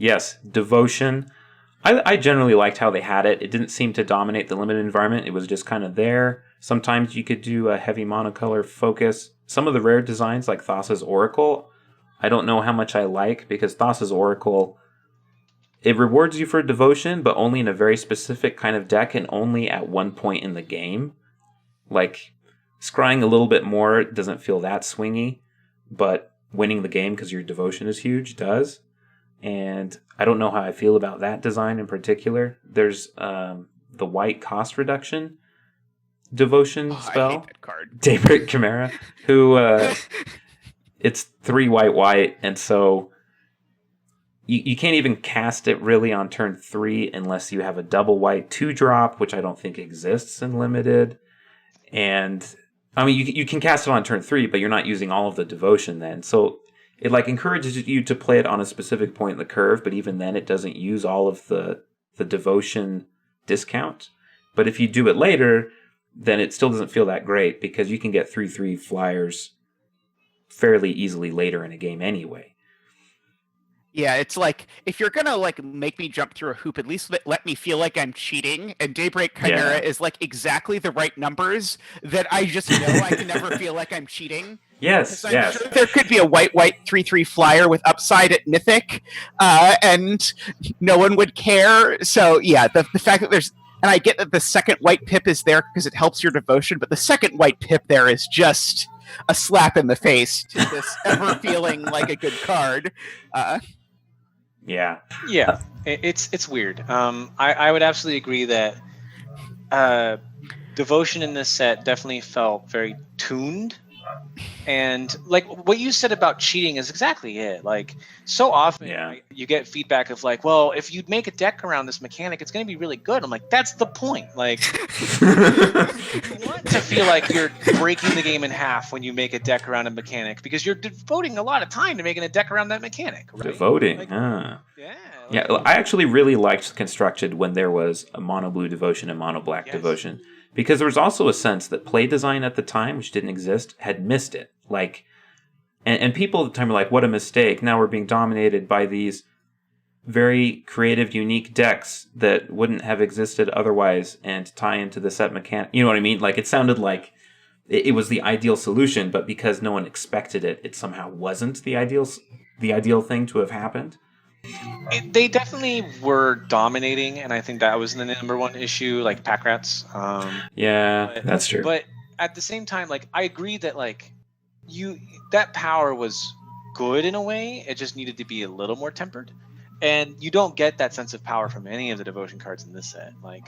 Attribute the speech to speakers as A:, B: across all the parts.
A: Yes, Devotion. I generally liked how they had it. It didn't seem to dominate the limited environment. It was just kind of there. Sometimes you could do a heavy monocolor focus. Some of the rare designs, like Thassa's Oracle, I don't know how much I like, because Thassa's Oracle, it rewards you for devotion, but only in a very specific kind of deck and only at one point in the game. Like, scrying a little bit more doesn't feel that swingy, but winning the game because your devotion is huge does. And I don't know how I feel about that design in particular. There's the white cost reduction devotion spell.
B: I hate that card.
A: Daybreak Chimera, who it's 3 white, and so you can't even cast it really on turn 3 unless you have a double white 2-drop, which I don't think exists in limited. And I mean, you can cast it on turn 3, but you're not using all of the devotion then. So it like encourages you to play it on a specific point in the curve, but even then it doesn't use all of the devotion discount. But if you do it later, then it still doesn't feel that great, because you can get 3/3 flyers fairly easily later in a game anyway.
B: Yeah, it's like, if you're gonna like make me jump through a hoop, at least let me feel like I'm cheating. And Daybreak Chimera is like exactly the right numbers that I just know I can never feel like I'm cheating.
A: Yes,
B: I'm
A: yes.
B: sure there could be a white 3/3 flyer with upside at Mythic, and no one would care. So yeah, the fact that there's, and I get that the second white pip is there because it helps your devotion, but the second white pip there is just a slap in the face to this ever feeling like a good card.
A: Yeah.
C: Yeah, it's weird. I would absolutely agree that devotion in this set definitely felt very tuned. And like what you said about cheating is exactly it. Like, so often you get feedback of like, well, if you make a deck around this mechanic, it's going to be really good. I'm like, that's the point. Like, you want to feel like you're breaking the game in half when you make a deck around a mechanic, because you're devoting a lot of time to making a deck around that mechanic. Right?
A: Devoting,
C: like,
A: huh?
C: Yeah.
A: Yeah, I actually really liked Constructed when there was a mono blue devotion and mono black devotion, because there was also a sense that play design at the time, which didn't exist, had missed it. Like, and people at the time were like, "What a mistake! Now we're being dominated by these very creative, unique decks that wouldn't have existed otherwise, and tie into the set mechanic." You know what I mean? Like, it sounded like it was the ideal solution, but because no one expected it, it somehow wasn't the ideal thing to have happened.
C: They definitely were dominating, and I think that was the number one issue, like pack rats.
A: That's true.
C: But at the same time, like, I agree that like that power was good in a way. It just needed to be a little more tempered, and you don't get that sense of power from any of the devotion cards in this set. Like,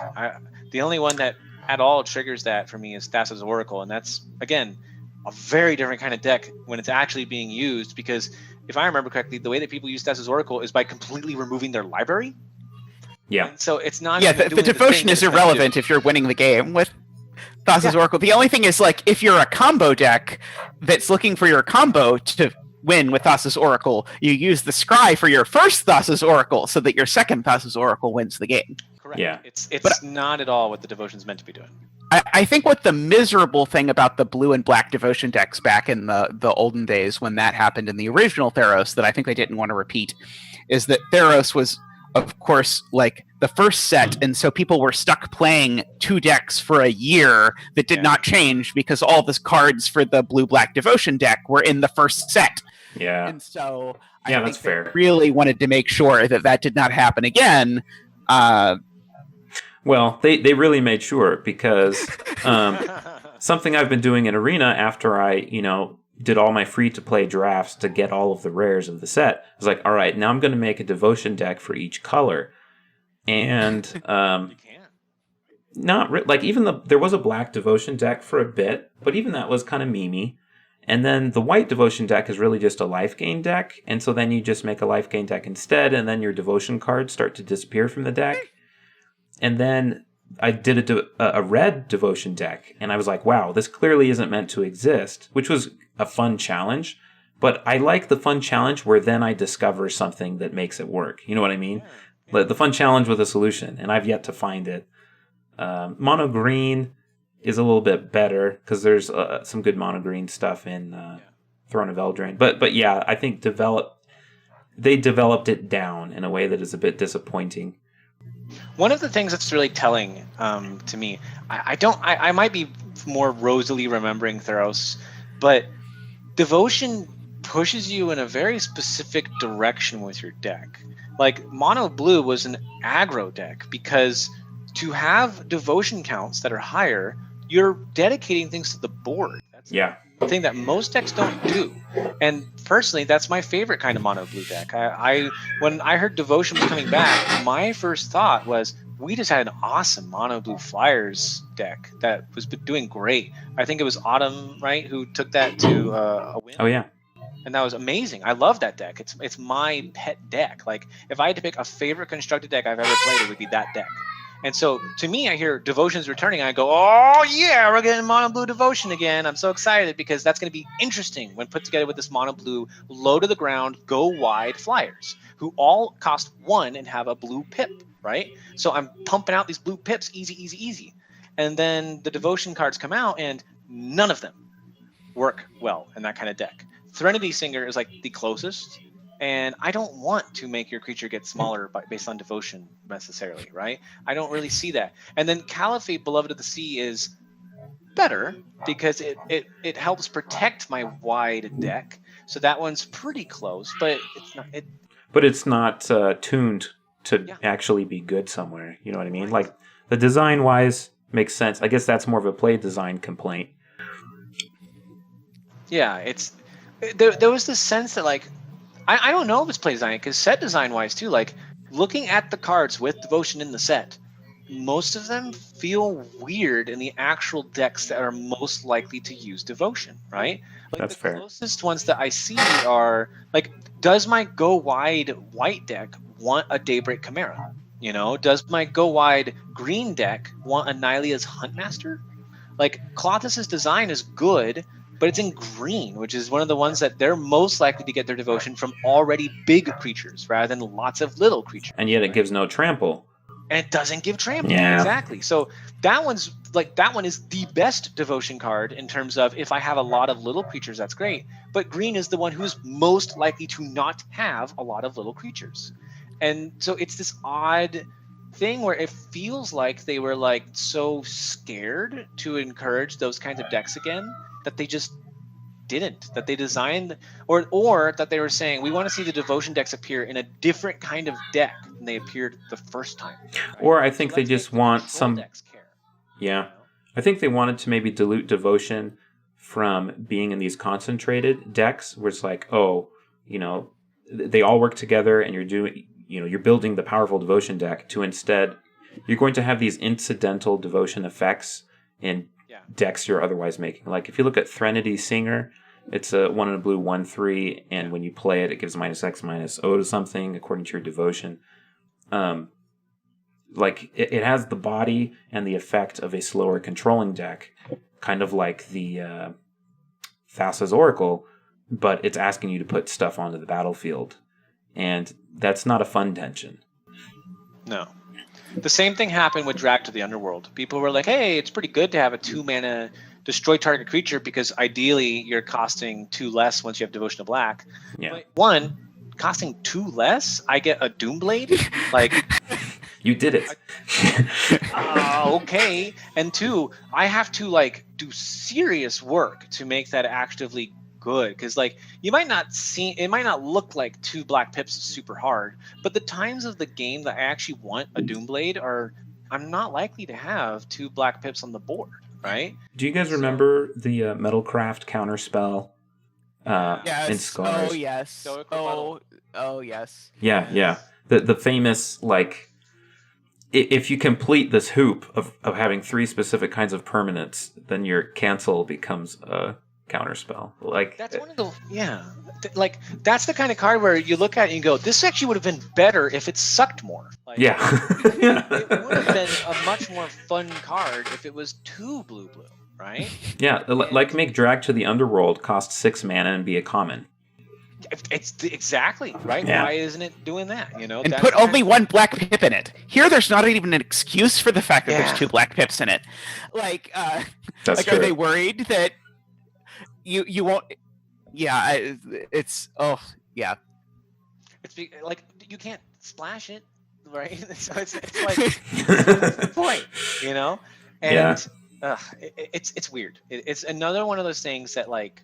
C: the only one that at all triggers that for me is Thassa's Oracle, and that's again a very different kind of deck when it's actually being used, because if I remember correctly, the way that people use Thassa's Oracle is by completely removing their library.
A: Yeah.
C: And so it's not.
B: Yeah, the devotion is irrelevant if you're winning the game with Thassa's Oracle. The only thing is, like, if you're a combo deck that's looking for your combo to win with Thassa's Oracle, you use the scry for your first Thassa's Oracle so that your second Thassa's Oracle wins the game.
C: Correct.
A: Yeah.
C: It's not at all what the devotion's meant to be doing.
B: I think what the miserable thing about the blue and black devotion decks back in the olden days when that happened in the original Theros, that I think they didn't want to repeat, is that Theros was, of course, like the first set, and so people were stuck playing 2 decks for a year that did not change because all the cards for the blue-black devotion deck were in the first set.
A: Yeah.
B: And so
A: yeah,
B: I
A: that's
B: think
A: fair.
B: they really wanted to make sure that that did not happen again.
A: Well, they really made sure, because something I've been doing in Arena after I, did all my free-to-play drafts to get all of the rares of the set, I was like, all right, now I'm going to make a devotion deck for each color. And
C: You can.
A: there was a black devotion deck for a bit, but even that was kind of memey. And then the white devotion deck is really just a life gain deck, and so then you just make a life gain deck instead, and then your devotion cards start to disappear from the deck. And then I did a red devotion deck, and I was like, wow, this clearly isn't meant to exist, which was a fun challenge. But I like the fun challenge where then I discover something that makes it work. You know what I mean? Yeah. The fun challenge with a solution, and I've yet to find it. Mono green is a little bit better, because there's some good mono green stuff in Throne of Eldraine. But yeah, I think they developed it down in a way that is a bit disappointing.
C: One of the things that's really telling to me, I might be more rosily remembering Theros, but Devotion pushes you in a very specific direction with your deck. Like Mono Blue was an aggro deck because to have Devotion counts that are higher, you're dedicating things to the board. That's
A: Yeah.
C: the thing that most decks don't do. And personally, that's my favorite kind of Mono Blue deck. When I heard Devotion was coming back, my first thought was, we just had an awesome Mono Blue Flyers deck that was doing great. I think it was Autumn, right, who took that to a win.
A: Oh yeah.
C: And that was amazing. I love that deck. It's my pet deck. Like if I had to pick a favorite constructed deck I've ever played, it would be that deck. And so to me, I hear Devotion's returning, and I go, oh yeah, we're getting Mono Blue Devotion again. I'm so excited because that's going to be interesting when put together with this Mono Blue low to the ground, go wide Flyers, who all cost 1 and have a blue pip, right? So I'm pumping out these blue pips, easy. And then the Devotion cards come out, and none of them work well in that kind of deck. Threnody Singer is like the closest, and I don't want to make your creature get smaller based on Devotion necessarily, right? I don't really see that. And then Caliphate, Beloved of the Sea is better because it helps protect my wide deck. So that one's pretty close, but it's not.
A: But it's not tuned to actually be good somewhere. You know what I mean? Like the design-wise makes sense. I guess that's more of a play design complaint.
C: Yeah, there was this sense that like I don't know if it's play design because set design wise too. Like looking at the cards with Devotion in the set, most of them feel weird in the actual decks that are most likely to use Devotion, right? Like
A: That's
C: the
A: fair.
C: closest ones that I see are like, does my go wide white deck want a Daybreak Chimera? You know, does my go wide green deck want a Nylia's Huntmaster? Like Clothes's design is good, but it's in green, which is one of the ones that they're most likely to get their Devotion from already big creatures rather than lots of little creatures.
A: And yet it gives no trample.
C: And it doesn't give trample.
A: Yeah.
C: Exactly. So that one is the best Devotion card in terms of if I have a lot of little creatures, that's great. But green is the one who's most likely to not have a lot of little creatures. And so it's this odd thing where it feels like they were like so scared to encourage those kinds of decks again that they just didn't, that they designed or that they were saying we want to see the Devotion decks appear in a different kind of deck than they appeared the first time, right?
A: Or I think
C: So
A: they
C: let's
A: just
C: make the
A: want
C: control
A: some
C: decks care,
A: Yeah.
C: you know?
A: I think they wanted to maybe dilute Devotion from being in these concentrated decks where it's like, oh, you know, they all work together and you're building the powerful Devotion deck to instead you're going to have these incidental Devotion effects in decks you're otherwise making. Like if you look at Threnody Singer, it's a 1 in a blue 1/3, and when you play it, it gives -X/-O to something according to your Devotion. Like it has the body and the effect of a slower controlling deck, kind of like the Thassa's Oracle, but it's asking you to put stuff onto the battlefield, and that's not a fun tension.
C: No. The same thing happened with Drag to the Underworld. People were like, hey, it's pretty good to have a 2-mana destroy target creature because ideally you're costing 2 less once you have Devotion to Black.
A: Yeah.
C: But 1, costing 2 less, I get a Doomblade? Like,
A: you did it.
C: okay. And 2, I have to like do serious work to make that actively good, because like it might not look like 2 black pips super hard, but the times of the game that I actually want a Doomblade I'm not likely to have 2 black pips on the board, right?
A: Do you guys remember the Metalcraft counterspell in Scars?
B: Oh yes. Oh yes.
A: Yeah. The famous, like, if you complete this hoop of having 3 specific kinds of permanents, then your cancel becomes a counterspell. Like
C: That's one of the like that's the kind of card where you look at it and you go, this actually would have been better if it sucked more. Like,
A: yeah.
C: it would have been a much more fun card if it was 2 blue, right?
A: Yeah, like make Drag to the Underworld cost 6 mana and be a common.
C: It's exactly right.
A: Yeah.
C: Why isn't it doing that? You know,
B: And
C: that's
B: put
C: kind
B: only
C: of-
B: 1 black pip in it. Here, there's not even an excuse for the fact that
C: Yeah.
B: there's 2 black pips in it. Like,
A: That's
B: like,
A: true.
B: are they worried that you won't? Yeah, it's
C: like you can't splash it, right? So it's like what's the point, you know? And it's weird. It's another one of those things that like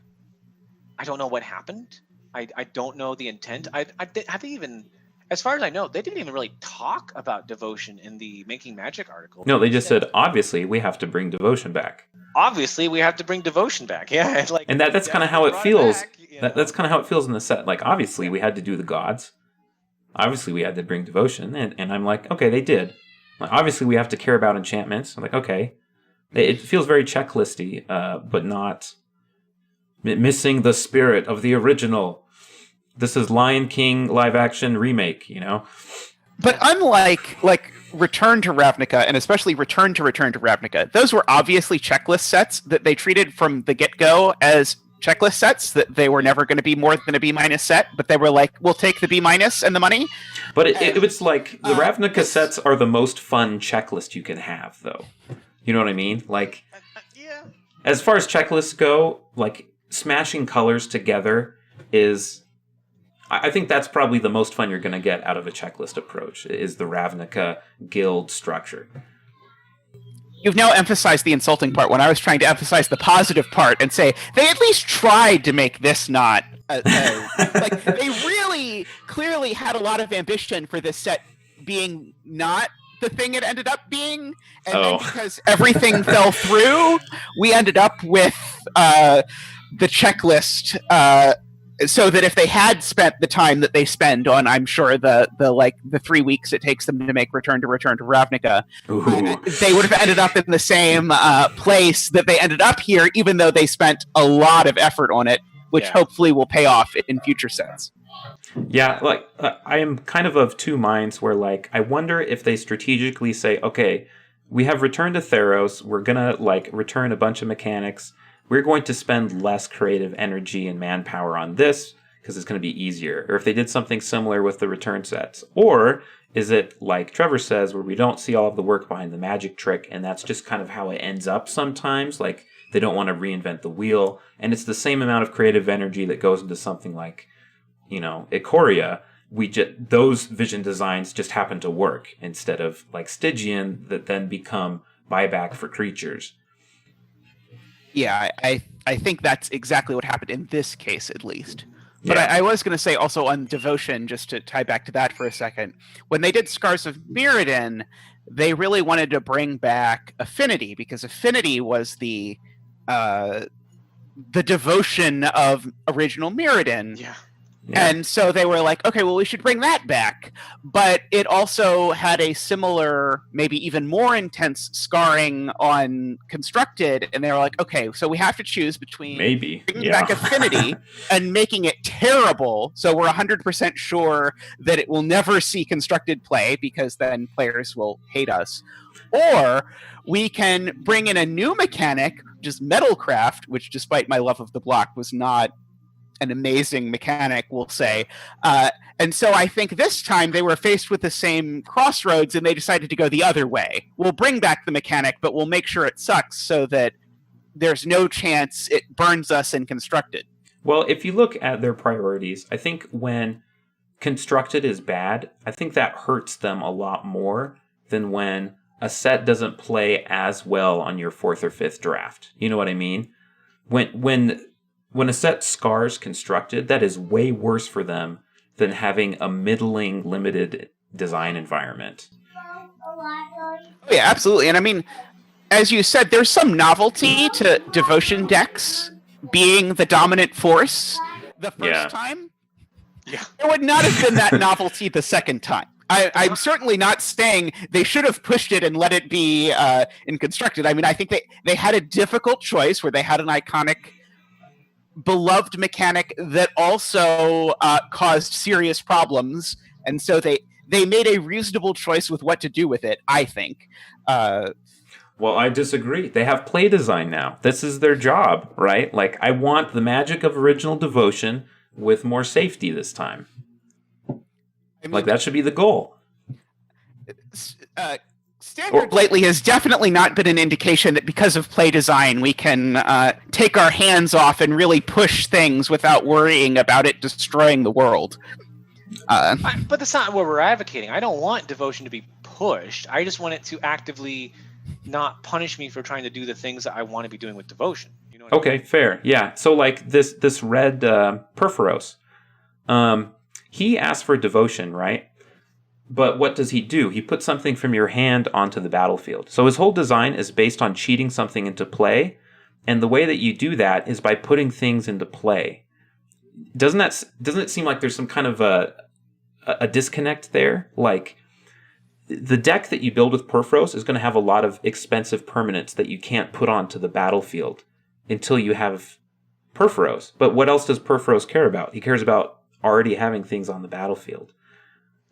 C: I don't know what happened. I don't know the intent. Have they even, as far as I know, they didn't even really talk about devotion in the Making Magic article.
A: No, they just said, obviously, we have to bring devotion back.
C: Obviously, we have to bring devotion back. Yeah, like,
A: and that's kind of how it feels. That's kind of how it feels in the set. Like, obviously, we had to do the gods. Obviously, we had to bring devotion. And I'm like, okay, they did. Like, obviously, we have to care about enchantments. I'm like, okay. It feels very checklisty, but not missing the spirit of the original. This is Lion King live action remake, you know?
B: But unlike like Return to Ravnica, and especially Return to Ravnica, those were obviously checklist sets that they treated from the get-go as checklist sets, that they were never going to be more than a B- set, but they were like, we'll take the B- and the money.
A: But it was like, the Ravnica sets are the most fun checklist you can have, though. You know what I mean? Like,
C: yeah.
A: As far as checklists go, like, smashing colors together is... I think that's probably the most fun you're going to get out of a checklist approach, is the Ravnica guild structure.
B: You've now emphasized the insulting part when I was trying to emphasize the positive part and say, they at least tried to make this not... like, they really clearly had a lot of ambition for this set being not the thing it ended up being, and then because everything fell through, we ended up with the checklist... so that if they had spent the time that they spend on, I'm sure the 3 weeks it takes them to make Return to Ravnica, they would have ended up in the same place that they ended up here, even though they spent a lot of effort on it, which hopefully will pay off in future sets.
A: Yeah, like I am kind of two minds where, like, I wonder if they strategically say, okay, we have Return to Theros, we're gonna like return a bunch of mechanics. We're going to spend less creative energy and manpower on this because it's going to be easier. Or if they did something similar with the return sets. Or is it, like Trevor says, where we don't see all of the work behind the magic trick, and that's just kind of how it ends up sometimes? Like, they don't want to reinvent the wheel. And it's the same amount of creative energy that goes into something like, you know, Ikoria. Those vision designs just happen to work instead of, like, Stygian that then become buyback for creatures.
B: Yeah, I think that's exactly what happened in this case, at least. But
A: Yeah.
B: I was going to say also on Devotion, just to tie back to that for a second, when they did Scars of Mirrodin, they really wanted to bring back Affinity, because Affinity was the devotion of original Mirrodin.
C: Yeah.
B: And so they were like, okay, well, we should bring that back. But it also had a similar, maybe even more intense scarring on Constructed. And they were like, okay, so we have to choose between bringing back Affinity and making it terrible. So we're 100% sure that it will never see Constructed play, because then players will hate us. Or we can bring in a new mechanic, just Metalcraft, which, despite my love of the block, was not an amazing mechanic, we'll say. And so I think this time they were faced with the same crossroads, and they decided to go the other way. We'll bring back the mechanic, but we'll make sure it sucks so that there's no chance it burns us in Constructed.
A: Well, if you look at their priorities, I think when Constructed is bad, I think that hurts them a lot more than when a set doesn't play as well on your 4th or 5th draft. You know what I mean? When a set scars Constructed, that is way worse for them than having a middling, limited design environment.
B: Oh, yeah, absolutely. And I mean, as you said, there's some novelty to Devotion decks being the dominant force the first time.
C: Yeah.
B: There would not have been that novelty the second time. I'm certainly not saying they should have pushed it and let it be in Constructed. I mean, I think they had a difficult choice where they had an iconic, beloved mechanic that also caused serious problems, and so they made a reasonable choice with what to do with it, I think.
A: Well, I disagree. They have play design now. This is their job, right? Like, I want the magic of original Devotion with more safety this time. I mean, like, that should be the goal.
B: Standard lately has definitely not been an indication that because of play design we can take our hands off and really push things without worrying about it destroying the world.
C: But that's not what we're advocating. I don't want devotion to be pushed. I just want it to actively not punish me for trying to do the things that I want to be doing with devotion. You know what I
A: Okay, fair. Yeah. So like this red Perforos, he asks for devotion, right? But what does he do? He puts something from your hand onto the battlefield. So his whole design is based on cheating something into play, and the way that you do that is by putting things into play. Doesn't it seem like there's some kind of a disconnect there? Like the deck that you build with Perforos is going to have a lot of expensive permanents that you can't put onto the battlefield until you have Perforos. But what else does Perforos care about? He cares about already having things on the battlefield.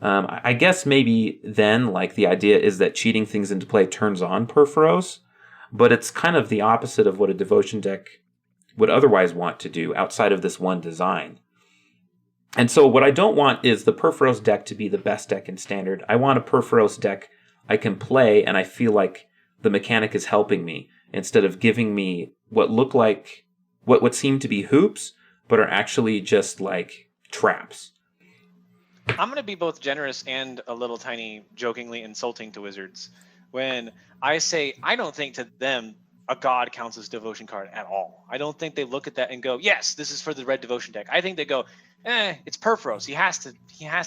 A: I guess maybe then, like, the idea is that cheating things into play turns on Perforos, but it's kind of the opposite of what a devotion deck would otherwise want to do outside of this one design. And so what I don't want is the Perforos deck to be the best deck in Standard. I want a Perforos deck I can play and I feel like the mechanic is helping me instead of giving me what look like what seem to be hoops, but are actually just like traps.
C: I'm going to be both generous and a little tiny jokingly insulting to wizards when I say I don't think to them a god counts as devotion card at all. I don't think they look at that and go, yes, this is for the red devotion deck. I think they go, it's Perforos. He has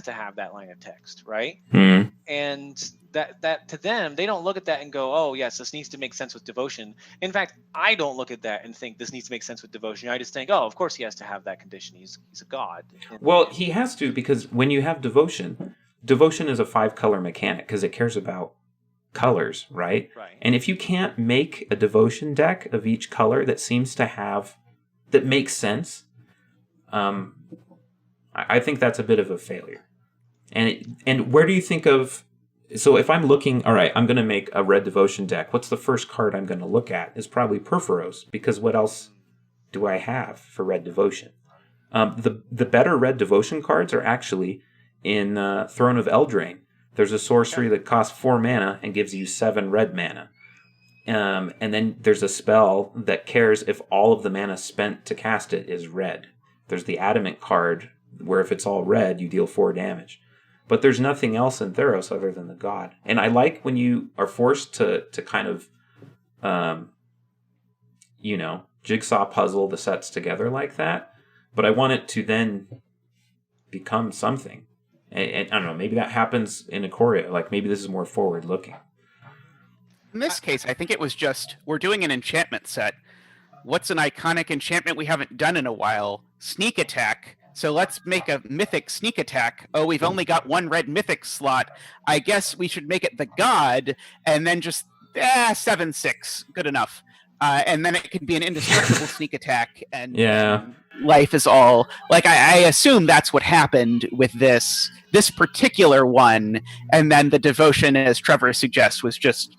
C: to have that line of text, right?
A: Mm-hmm.
C: And that to them, they don't look at that and go, oh yes, this needs to make sense with devotion. In fact, I don't look at that and think this needs to make sense with devotion. I just think, oh, of course he has to have that condition. He's a god.
A: Well, he has to, because when you have devotion is a 5-color mechanic because it cares about colors, right?
C: Right.
A: And if you can't make a devotion deck of each color that makes sense, I think that's a bit of a failure. And where do you think of? So if I'm looking, all right, I'm going to make a red devotion deck. What's the first card I'm going to look at? Is probably Perforos, because what else do I have for red devotion? The better red devotion cards are actually in Throne of Eldraine. There's a sorcery that costs 4 mana and gives you 7 red mana. And then there's a spell that cares if all of the mana spent to cast it is red. There's the Adamant card, where if it's all red, you deal 4 damage. But there's nothing else in Theros other than the god. And I like when you are forced to kind of, jigsaw puzzle the sets together like that. But I want it to then become something. And I don't know, maybe that happens in Ikoria. Like, maybe this is more forward-looking.
B: In this case, I think it was just, we're doing an enchantment set. What's an iconic enchantment we haven't done in a while? Sneak attack. So let's make a mythic sneak attack. Oh, we've only got 1 red mythic slot. I guess we should make it the god, and then just 7/6, good enough. And then it can be an indestructible sneak attack, and life is all like. I assume that's what happened with this particular one, and then the devotion, as Trevor suggests, was just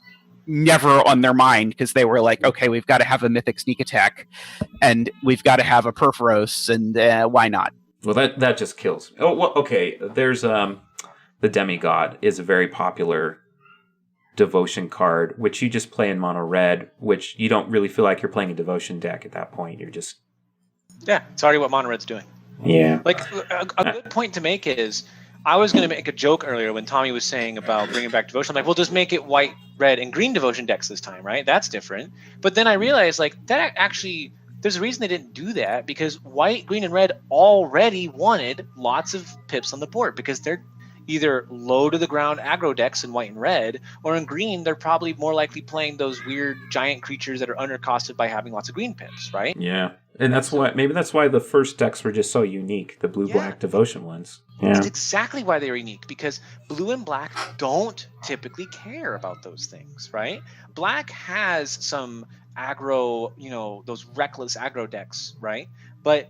B: never on their mind because they were like, okay, we've got to have a mythic sneak attack, and we've got to have a Perforos, and why not?
A: Well, that just kills. Oh, well, okay. There's the Demigod is a very popular devotion card, which you just play in mono red, which you don't really feel like you're playing a devotion deck at that point. You're just
C: it's already what mono red's doing.
A: Yeah.
C: Like a good point to make is, I was going to make a joke earlier when Tommy was saying about bringing back devotion. I'm like, well, just make it white, red, and green devotion decks this time, right? That's different. But then I realized, like, that actually, there's a reason they didn't do that, because white, green, and red already wanted lots of pips on the board because they're either low to the ground aggro decks in white and red, or in green, they're probably more likely playing those weird giant creatures that are undercosted by having lots of green pips, right?
A: Yeah. And that's why the first decks were just so unique, the blue-black devotion ones. Yeah.
C: That's exactly why they were unique, because blue and black don't typically care about those things, right? Black has some aggro, those reckless aggro decks, right? But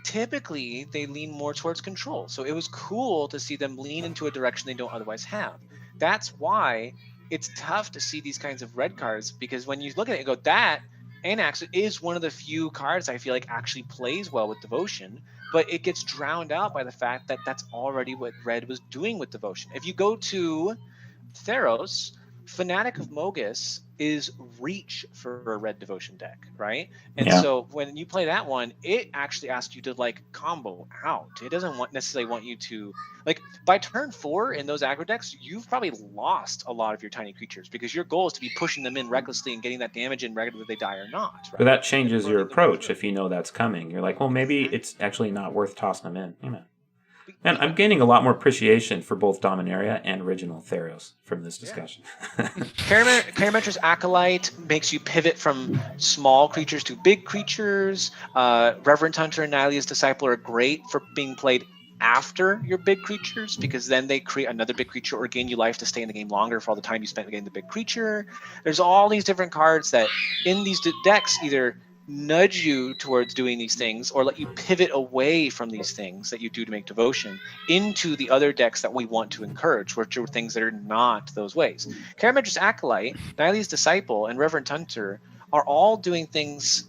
C: typically they lean more towards control. So it was cool to see them lean into a direction they don't otherwise have. That's why it's tough to see these kinds of red cards, because when you look at it and go, that Anax is one of the few cards I feel like actually plays well with devotion, but it gets drowned out by the fact that that's already what red was doing with devotion. If you go to Theros, Fanatic of Mogus is reach for a red devotion deck, right? And
A: Yeah.
C: so when you play that one, it actually asks you to like combo out. It doesn't necessarily want you to like by turn 4 in those aggro decks, you've probably lost a lot of your tiny creatures because your goal is to be pushing them in recklessly and getting that damage in whether they die or not. Right?
A: But that changes your
C: Burning them
A: approach
C: through.
A: if you know that's coming. You're like, well, maybe it's actually not worth tossing them in. You know. And
C: Yeah.
A: I'm gaining a lot more appreciation for both Dominaria and original Theros from this discussion.
C: Parametra's Acolyte makes you pivot from small creatures to big creatures. Reverend Hunter and Nylea's Disciple are great for being played after your big creatures because then they create another big creature or gain you life to stay in the game longer for all the time you spent getting the big creature. There's all these different cards that in these decks either nudge you towards doing these things or let you pivot away from these things that you do to make devotion into the other decks that we want to encourage, which are things that are not those ways. Karamedra's Acolyte, Nylea's Disciple, and Reverend Hunter are all doing things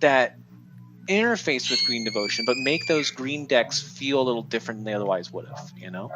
C: that interface with green devotion but make those green decks feel a little different than they otherwise would have, you know?